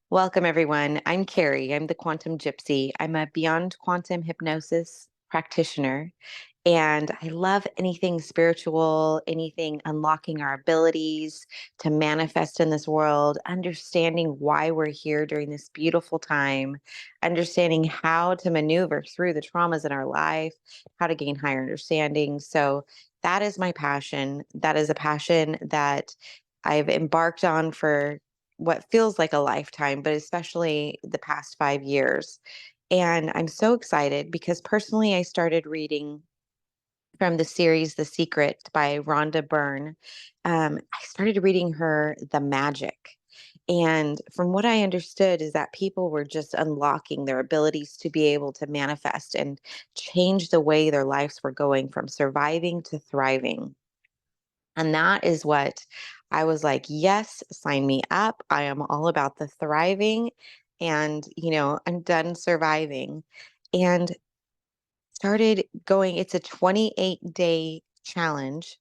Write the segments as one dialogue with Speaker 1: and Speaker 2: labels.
Speaker 1: Welcome, everyone. I'm Carrie. I'm the quantum gypsy. I'm a beyond quantum hypnosis practitioner, and I love anything spiritual, anything unlocking our abilities to manifest in this world, understanding why we're here during this beautiful time, understanding how to maneuver through the traumas in our life, how to gain higher understanding. So, that is my passion. That is a passion that I've embarked on for what feels like a lifetime, but especially the past 5 years. And I'm so excited because personally, I started reading from the series The Secret by Rhonda Byrne. I started reading her The Magic. And from what I understood, is that people were just unlocking their abilities to be able to manifest and change the way their lives were going from surviving to thriving. And that is what I was like, yes, sign me up. I am all about the thriving and, I'm done surviving. And started going, it's a 28-day challenge.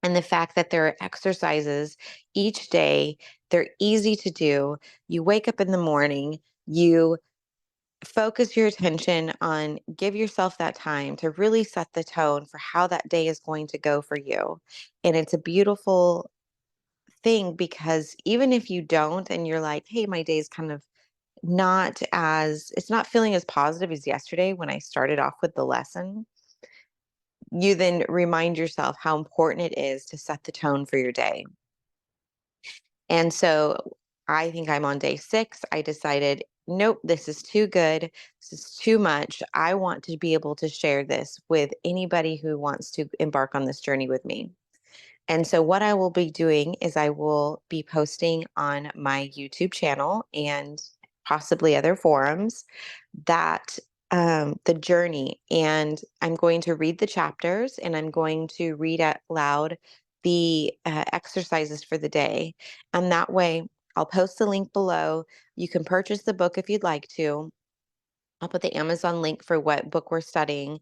Speaker 1: And the fact that there are exercises each day, they're easy to do. You wake up in the morning, you focus your attention on give yourself that time to really set the tone for how that day is going to go for you. And it's a beautiful thing because even if you don't and you're like, hey, my day's kind of it's not feeling as positive as yesterday when I started off with the lesson, you then remind yourself how important it is to set the tone for your day. And so I think I'm on day 6. I decided, nope, this is too good. This is too much. I want to be able to share this with anybody who wants to embark on this journey with me. And so, what I will be doing is I will be posting on my YouTube channel and possibly other forums that the journey. And I'm going to read the chapters and I'm going to read out loud the exercises for the day. And that way, I'll post the link below. You can purchase the book if you'd like to. I'll put the Amazon link for what book we're studying.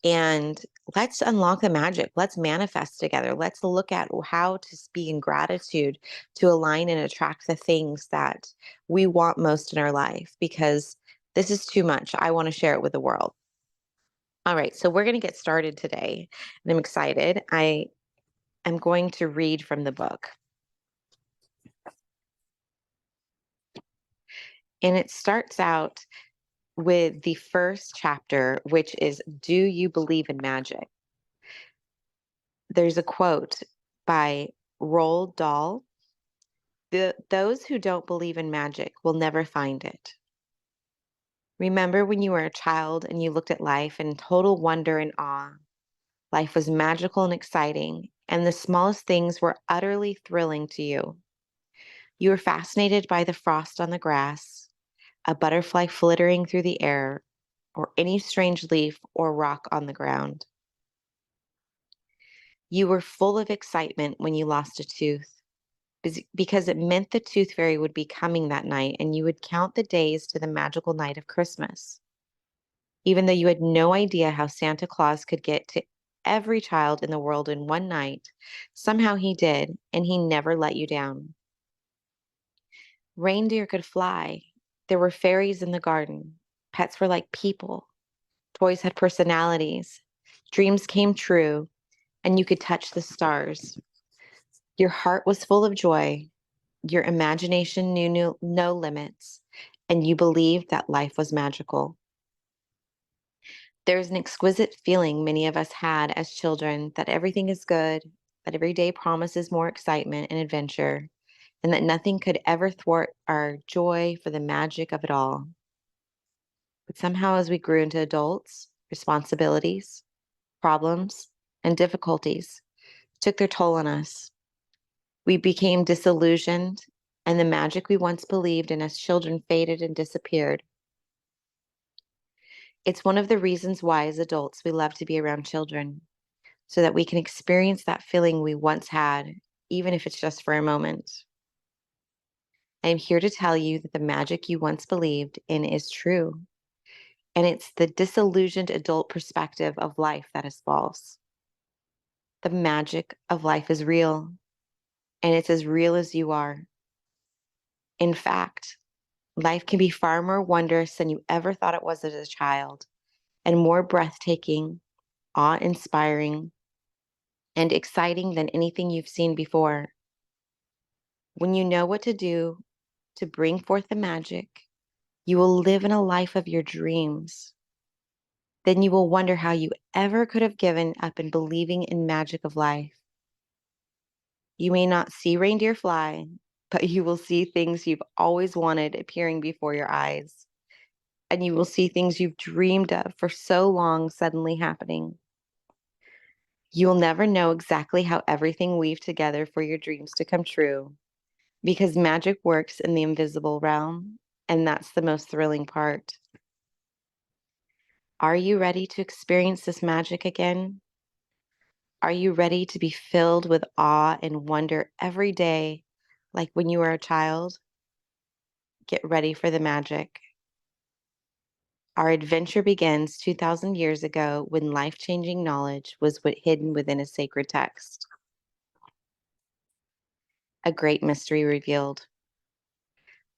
Speaker 1: And let's unlock the magic. Let's manifest together. Let's look at how to be in gratitude to align and attract the things that we want most in our life because this is too much. I want to share it with the world. All right, so we're going to get started today. And I'm excited. I am going to read from the book. And it starts out with the first chapter, which is Do You Believe in Magic? There's a quote by Roald Dahl. Those who don't believe in magic will never find it. Remember when you were a child and you looked at life in total wonder and awe. Life was magical and exciting, and the smallest things were utterly thrilling to you. You were fascinated by the frost on the grass, a butterfly flittering through the air, or any strange leaf or rock on the ground. You were full of excitement when you lost a tooth because it meant the tooth fairy would be coming that night and you would count the days to the magical night of Christmas. Even though you had no idea how Santa Claus could get to every child in the world in one night, somehow he did, and he never let you down. Reindeer could fly. There were fairies in the garden. Pets were like people. Toys had personalities. Dreams came true, and you could touch the stars. Your heart was full of joy. Your imagination knew no limits, and you believed that life was magical. There is an exquisite feeling many of us had as children that everything is good, that every day promises more excitement and adventure, and that nothing could ever thwart our joy for the magic of it all. But somehow, as we grew into adults, responsibilities, problems, and difficulties took their toll on us. We became disillusioned, and the magic we once believed in as children faded and disappeared. It's one of the reasons why, as adults, we love to be around children, so that we can experience that feeling we once had, even if it's just for a moment. I am here to tell you that the magic you once believed in is true, and it's the disillusioned adult perspective of life that is false. The magic of life is real, and it's as real as you are. In fact, Life can be far more wondrous than you ever thought it was as a child, and more breathtaking, awe-inspiring, and exciting than anything you've seen before. When you know what to do to bring forth the magic, you will live in a life of your dreams. Then you will wonder how you ever could have given up in believing in magic of life. You may not see reindeer fly, but you will see things you've always wanted appearing before your eyes. And you will see things you've dreamed of for so long suddenly happening. You will never know exactly how everything weaved together for your dreams to come true, because magic works in the invisible realm, and that's the most thrilling part. Are you ready to experience this magic again? Are you ready to be filled with awe and wonder every day, like when you were a child? Get ready for the magic. Our adventure begins 2,000 years ago when life changing knowledge was hidden within a sacred text. A great mystery revealed.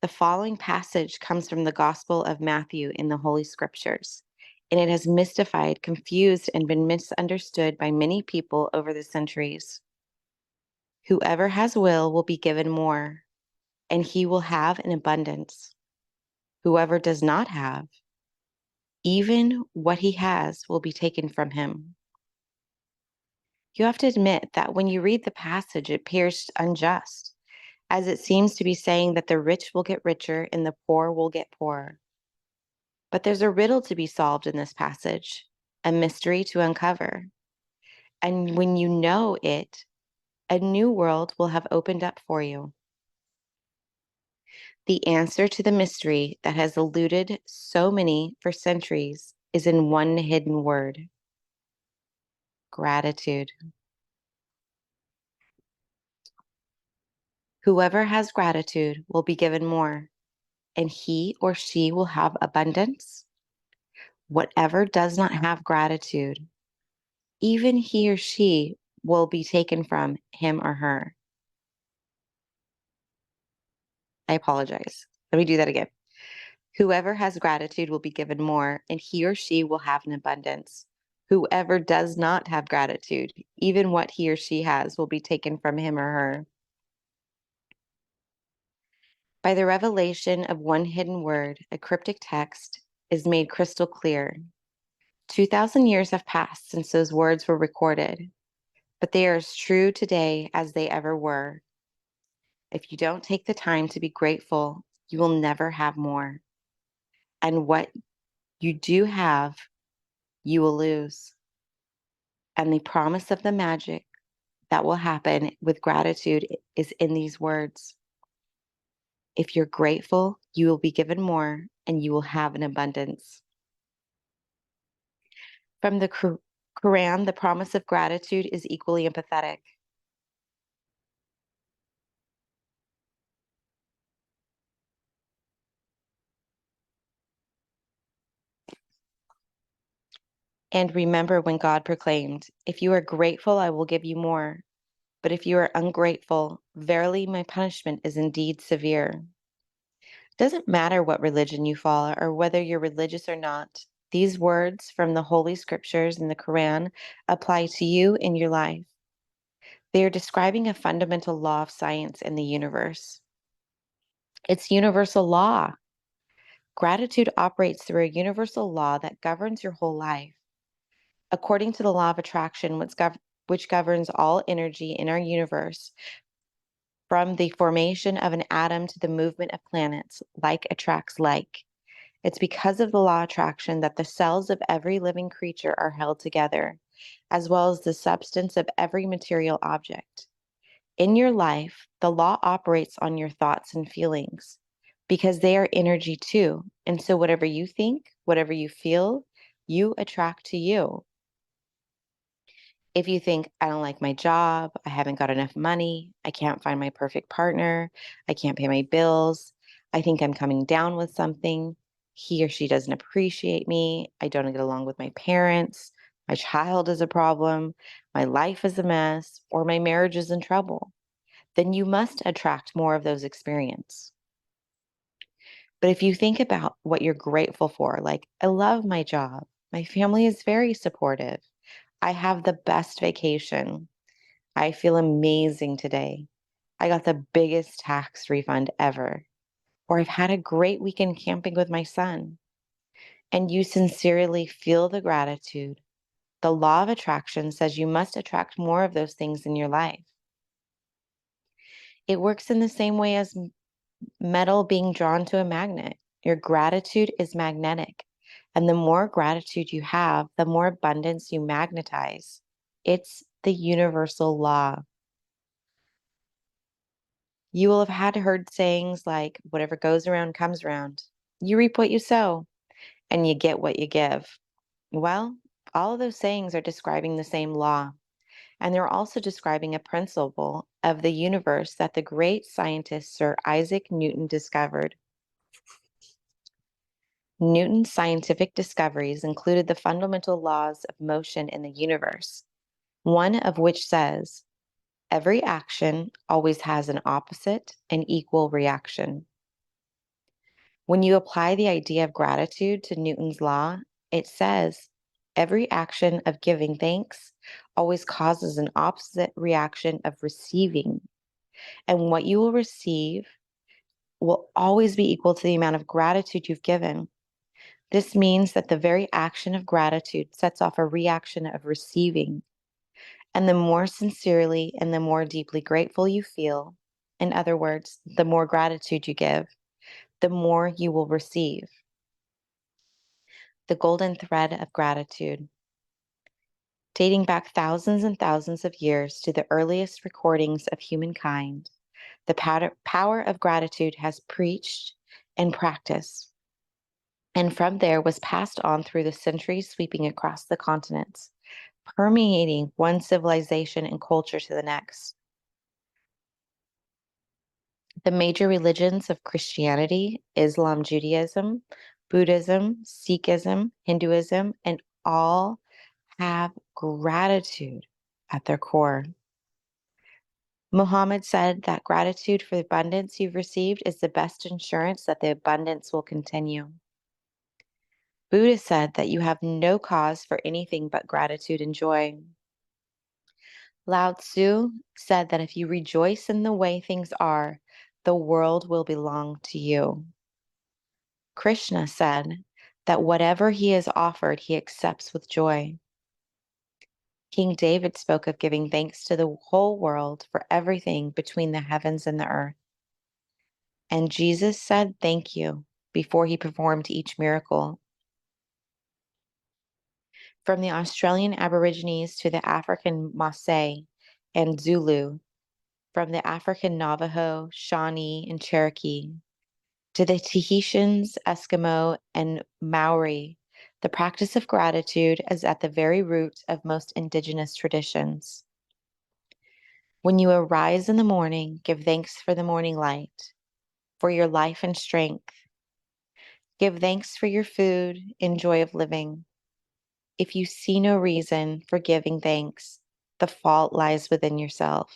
Speaker 1: The following passage comes from the Gospel of Matthew in the Holy Scriptures, and it has mystified, confused, and been misunderstood by many people over the centuries. Whoever has will be given more, and he will have an abundance. Whoever does not have, even what he has will be taken from him. You have to admit that when you read the passage, it appears unjust, as it seems to be saying that the rich will get richer and the poor will get poorer. But there's a riddle to be solved in this passage, a mystery to uncover. And when you know it, a new world will have opened up for you. The answer to the mystery that has eluded so many for centuries is in one hidden word: gratitude. Whoever has gratitude will be given more, and he or she will have abundance. Whatever does not have gratitude, even he or she will be taken from him or her. I apologize. Let me do that again. Whoever has gratitude will be given more, and he or she will have an abundance. Whoever does not have gratitude, even what he or she has, will be taken from him or her. By the revelation of one hidden word, a cryptic text is made crystal clear. 2,000 years have passed since those words were recorded, but they are as true today as they ever were. If you don't take the time to be grateful, you will never have more. And what you do have, you will lose. And the promise of the magic that will happen with gratitude is in these words. If you're grateful, you will be given more and you will have an abundance. From the Quran, the promise of gratitude is equally empathetic. And remember when God proclaimed, "If you are grateful, I will give you more. But if you are ungrateful, verily my punishment is indeed severe." It doesn't matter what religion you follow or whether you're religious or not. These words from the Holy Scriptures in the Quran apply to you in your life. They are describing a fundamental law of science in the universe. It's universal law. Gratitude operates through a universal law that governs your whole life. According to the law of attraction, which governs all energy in our universe, from the formation of an atom to the movement of planets, like attracts like. It's because of the law of attraction that the cells of every living creature are held together, as well as the substance of every material object. In your life, the law operates on your thoughts and feelings because they are energy too. And so, whatever you think, whatever you feel, you attract to you. If you think, "I don't like my job, I haven't got enough money, I can't find my perfect partner, I can't pay my bills, I think I'm coming down with something, he or she doesn't appreciate me, I don't get along with my parents, my child is a problem, my life is a mess, or my marriage is in trouble," then you must attract more of those experiences. But if you think about what you're grateful for, like, I love my job, my family is very supportive, I have the best vacation, I feel amazing today, I got the biggest tax refund ever, or I've had a great weekend camping with my son, and you sincerely feel the gratitude, the law of attraction says you must attract more of those things in your life. It works in the same way as metal being drawn to a magnet. Your gratitude is magnetic. And the more gratitude you have, the more abundance you magnetize. It's the universal law. You will have had heard sayings like, whatever goes around comes around. You reap what you sow, and you get what you give. Well, all of those sayings are describing the same law. And they're also describing a principle of the universe that the great scientist Sir Isaac Newton discovered. Newton's scientific discoveries included the fundamental laws of motion in the universe, one of which says, every action always has an opposite and equal reaction. When you apply the idea of gratitude to Newton's law, it says, every action of giving thanks always causes an opposite reaction of receiving. And what you will receive will always be equal to the amount of gratitude you've given. This means that the very action of gratitude sets off a reaction of receiving. And the more sincerely and the more deeply grateful you feel, in other words, the more gratitude you give, the more you will receive. The golden thread of gratitude. Dating back thousands and thousands of years to the earliest recordings of humankind, the power of gratitude has preached and practiced, and from there was passed on through the centuries, sweeping across the continents, permeating one civilization and culture to the next. The major religions of Christianity, Islam, Judaism, Buddhism, Sikhism, Hinduism, and all have gratitude at their core. Muhammad said that gratitude for the abundance you've received is the best insurance that the abundance will continue. Buddha said that you have no cause for anything but gratitude and joy. Lao Tzu said that if you rejoice in the way things are, the world will belong to you. Krishna said that whatever he is offered, he accepts with joy. King David spoke of giving thanks to the whole world for everything between the heavens and the earth. And Jesus said thank you before he performed each miracle. From the Australian Aborigines to the African Maasai and Zulu, from the African Navajo, Shawnee, and Cherokee, to the Tahitians, Eskimo, and Maori, the practice of gratitude is at the very root of most indigenous traditions. When you arise in the morning, give thanks for the morning light, for your life and strength. Give thanks for your food and joy of living. If you see no reason for giving thanks, the fault lies within yourself.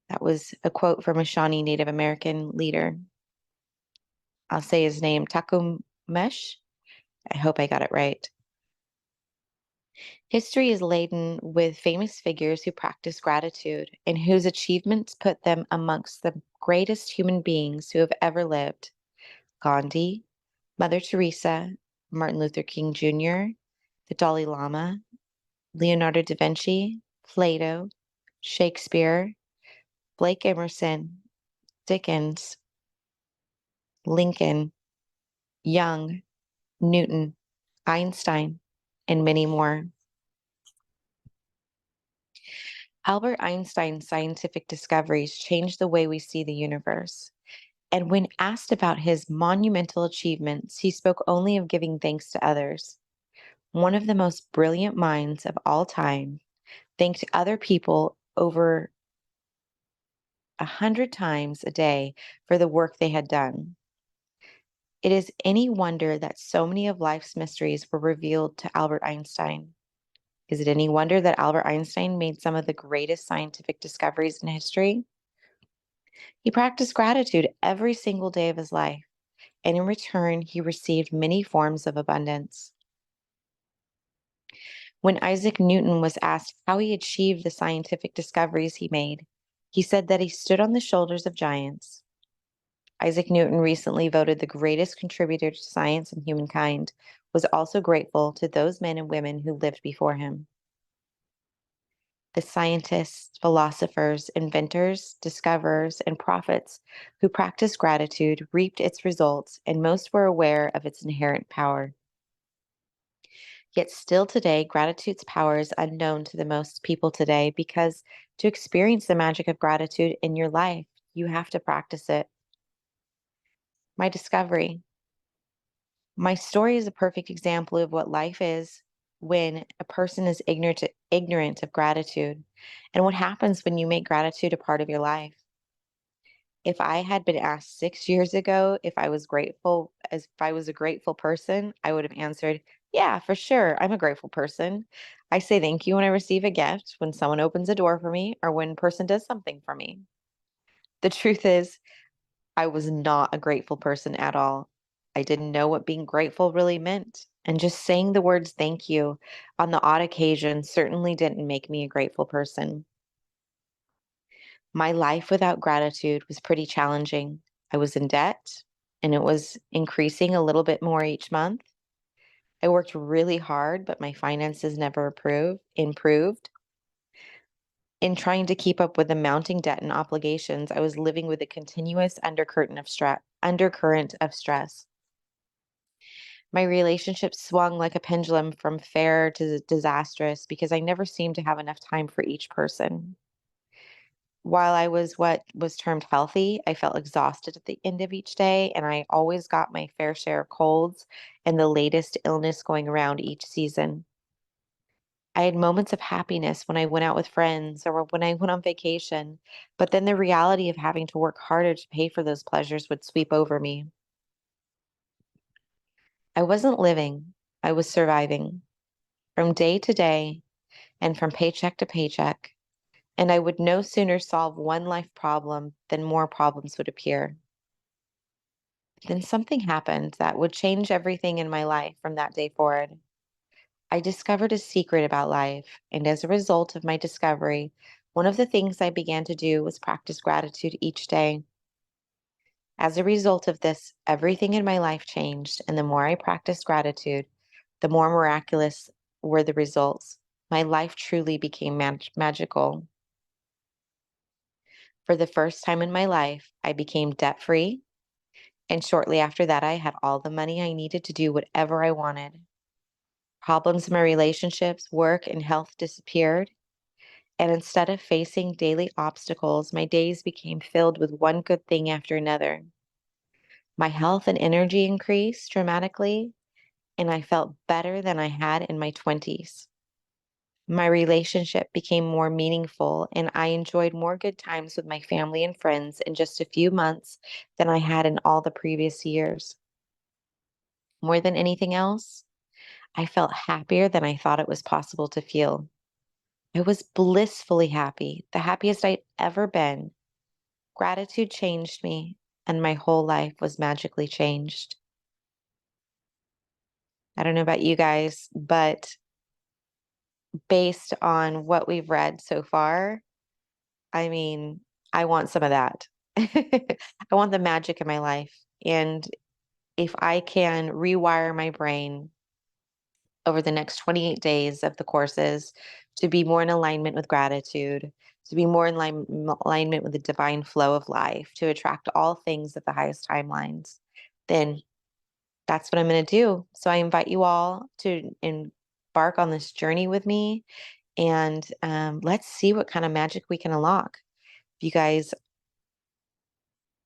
Speaker 1: That was a quote from a Shawnee Native American leader. I'll say his name, Takumesh. I hope I got it right. History is laden with famous figures who practice gratitude and whose achievements put them amongst the greatest human beings who have ever lived. Gandhi, Mother Teresa, Martin Luther King Jr., the Dalai Lama, Leonardo da Vinci, Plato, Shakespeare, Blake Emerson, Dickens, Lincoln, Young, Newton, Einstein, and many more. Albert Einstein's scientific discoveries changed the way we see the universe. And when asked about his monumental achievements, he spoke only of giving thanks to others. One of the most brilliant minds of all time thanked other people over 100 times a day for the work they had done. It is any wonder that so many of life's mysteries were revealed to Albert Einstein. Is it any wonder that Albert Einstein made some of the greatest scientific discoveries in history? He practiced gratitude every single day of his life, and in return, he received many forms of abundance. When Isaac Newton was asked how he achieved the scientific discoveries he made, he said that he stood on the shoulders of giants. Isaac Newton, recently voted the greatest contributor to science and humankind, was also grateful to those men and women who lived before him. The scientists, philosophers, inventors, discoverers, and prophets who practiced gratitude reaped its results, and most were aware of its inherent power. Yet still today, gratitude's power is unknown to the most people today because to experience the magic of gratitude in your life, you have to practice it. My discovery. My story is a perfect example of what life is when a person is ignorant of gratitude and what happens when you make gratitude a part of your life. If I had been asked 6 years ago if I was grateful, as if I was a grateful person, I would have answered, yeah, for sure. I'm a grateful person. I say thank you when I receive a gift, when someone opens a door for me, or when a person does something for me. The truth is, I was not a grateful person at all. I didn't know what being grateful really meant. And just saying the words thank you on the odd occasion certainly didn't make me a grateful person. My life without gratitude was pretty challenging. I was in debt and it was increasing a little bit more each month. I worked really hard, but my finances never improved. In trying to keep up with the mounting debt and obligations, I was living with a continuous undercurrent of stress. My relationship swung like a pendulum from fair to disastrous because I never seemed to have enough time for each person. While I was what was termed healthy, I felt exhausted at the end of each day, and I always got my fair share of colds and the latest illness going around each season. I had moments of happiness when I went out with friends or when I went on vacation, but then the reality of having to work harder to pay for those pleasures would sweep over me. I wasn't living, I was surviving from day to day and from paycheck to paycheck, and I would no sooner solve one life problem than more problems would appear. Then something happened that would change everything in my life from that day forward. I discovered a secret about life, and as a result of my discovery, one of the things I began to do was practice gratitude each day. As a result of this, everything in my life changed, and the more I practiced gratitude, the more miraculous were the results. My life truly became magical. For the first time in my life, I became debt free, and shortly after that, I had all the money I needed to do whatever I wanted. Problems in my relationships, work, and health disappeared. And instead of facing daily obstacles, my days became filled with one good thing after another. My health and energy increased dramatically, and I felt better than I had in my 20s. My relationship became more meaningful, and I enjoyed more good times with my family and friends in just a few months than I had in all the previous years. More than anything else, I felt happier than I thought it was possible to feel. I was blissfully happy, the happiest I'd ever been. Gratitude changed me, and my whole life was magically changed. I don't know about you guys, but based on what we've read so far, I mean, I want some of that. I want the magic in my life. And if I can rewire my brain over the next 28 days of the courses to be more in alignment with gratitude, to be more in alignment with the divine flow of life, to attract all things at the highest timelines, then that's what I'm going to do. So I invite you all to embark on this journey with me, and let's see what kind of magic we can unlock. If you guys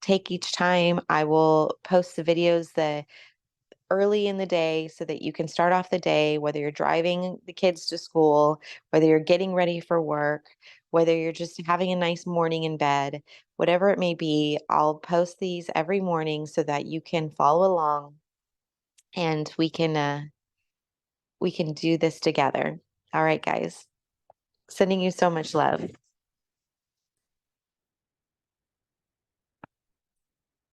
Speaker 1: take each time, I will post the videos the early in the day so that you can start off the day, whether you're driving the kids to school, whether you're getting ready for work, whether you're just having a nice morning in bed, whatever it may be. I'll post these every morning so that you can follow along, and we can do this together. All right, guys. Sending you so much love.